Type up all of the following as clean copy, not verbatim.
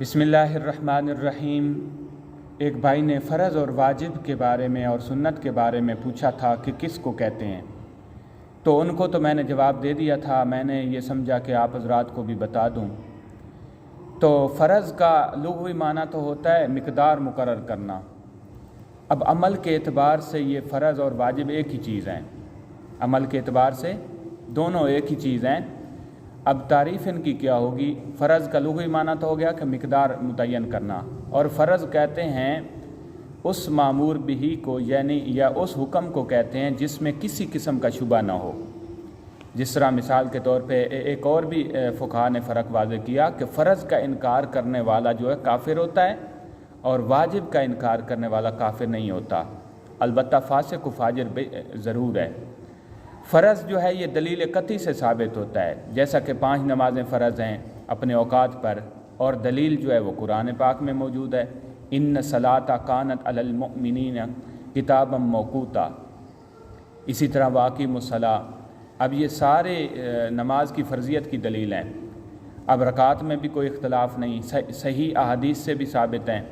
बिस्मिल्लाहिर्रहमानिर्रहीम। एक भाई ने फ़र्ज़ और वाजिब के बारे में और सुन्नत के बारे में पूछा था कि किस को कहते हैं। तो उनको तो मैंने जवाब दे दिया था। मैंने ये समझा कि आप हज़रात को भी बता दूं। तो फ़र्ज़ का लुग़वी माना तो होता है मिक़दार मुकर्रर करना। अब अमल के एतबार से ये फ़र्ज़ और वाजिब एक ही चीज़ हैं। अमल के एतबार से दोनों एक ही चीज़ हैं। अब तारीफ़ इनकी क्या होगी? फ़र्ज़ का लुग़वी माना तो हो गया कि मिक़दार मुतय्यन करना, और फ़र्ज़ कहते हैं उस मामूर बिही को, यानी या उस हुक्म को कहते हैं जिसमें किसी किस्म का शुबा ना हो। जिस तरह मिसाल के तौर पे एक और भी फ़ुक़हा ने फ़र्क वाज़ेह किया कि फ़र्ज़ का इनकार करने वाला जो है काफ़िर होता है और वाजिब का इनकार करने वाला काफ़िर नहीं होता। अलबत्ता फ़ासिक़ व फ़ाजिर ज़रूर है। फ़र्ज़ जो है ये दलील कती से साबित होता है, जैसा कि 5 नमाज़ें फ़र्ज़ हैं अपने औकात पर, और दलील जो है वो कुरान पाक में मौजूद है। इन्न सलाता कानत अलल मुमिनीन किताबम मौक़ूता। इसी तरह वाक़िमुस्सला। अब ये सारे नमाज की फ़र्ज़ियत की दलील हैं। अब रकात में भी कोई इख्तलाफ नहीं, सही अहादीस से भी साबित हैं।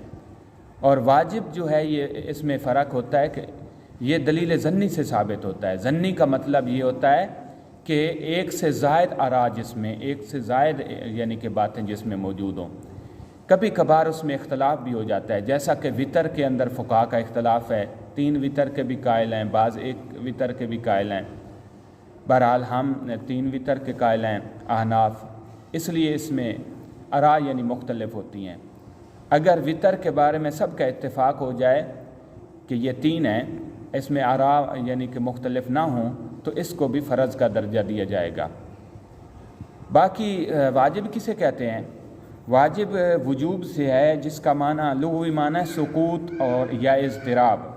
और वाजिब जो है ये इसमें फ़र्क होता है कि ये दलील ज़न्नी से साबित होता है। ज़न्नी का मतलब ये होता है कि एक से ज़ायद आरा जिसमें, एक से ज़ायद यानी कि बातें जिसमें मौजूद हों। कभी कभार उसमें इख्तलाफ भी हो जाता है, जैसा कि वितर के अंदर फ़ुक़हा का इख्तलाफ है। 3 वितर के भी कायल हैं, बाज़ 1 वितर के भी कायल हैं। बहरहाल हम 3 वितर के कायल हैं अहनाफ, इसलिए इसमें आरा यानी मुख्तलिफ होती हैं। अगर वितर के बारे में सब का इत्तेफाक हो जाए कि ये 3 हैं, इसमें आरा यानी कि मुख्तलिफ ना हों, तो इसको भी फ़र्ज़ का दर्जा दिया जाएगा। बाकी वाजिब किसे कहते हैं? वाजिब वजूब से है, जिसका माना लुग़वी माना है सुकूत और या इज़्तिराब।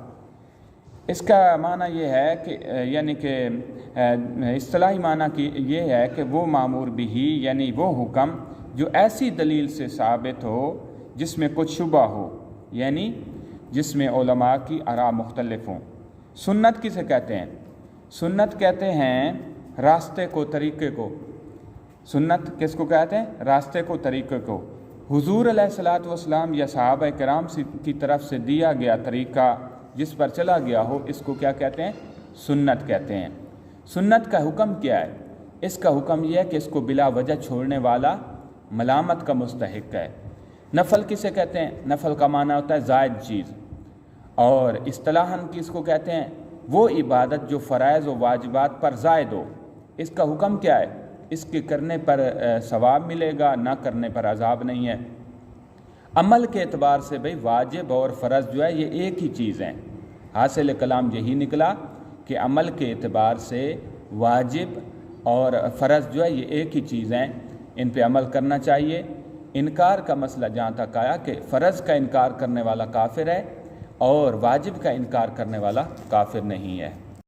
इसका माना ये है कि यानी कि इस्तिलाही माना कि ये है कि वो मामूर बिही यानी वो हुक्म जो ऐसी दलील से साबित हो जिसमें कुछ शुबा हो, यानी जिसमें उलमा की आरा मुख्तलिफ हों। सुन्नत किसे कहते हैं? सुन्नत कहते हैं रास्ते को, तरीक़े को। सुन्नत किसको कहते हैं? रास्ते को, तरीक़े को। हुज़ूर अलैहिस्सलातु वस्सलाम या सहाबा किराम की तरफ से दिया गया तरीक़ा जिस पर चला गया हो, इसको क्या कहते हैं? सुन्नत कहते हैं। सुन्नत का हुक्म क्या है? इसका हुक्म यह है कि इसको बिला वजह छोड़ने वाला मलामत का मुस्तहिक़ है। नफ़ल किसे कहते हैं? नफ़ल का माना होता है ज़ायद चीज़। और इस्तिलाहन किसको कहते हैं? वो इबादत जो फ़राइज़ व वाजिबात पर ज़ायद हो। इसका हुक्म क्या है? इसके करने पर सवाब मिलेगा, ना करने पर अज़ाब नहीं है। अमल के एतबार से भाई वाजिब और फ़र्ज़ जो है ये एक ही चीज़ हैं। हासिल कलाम यही निकला कि अमल के एतबार से वाजिब और फ़र्ज़ जो है ये एक ही चीज़ हैं, इन पे अमल करना चाहिए। इनकार का मसला जहाँ तक आया कि फ़र्ज़ का इनकार करने वाला काफिर है और वाजिब का इनकार करने वाला काफिर नहीं है।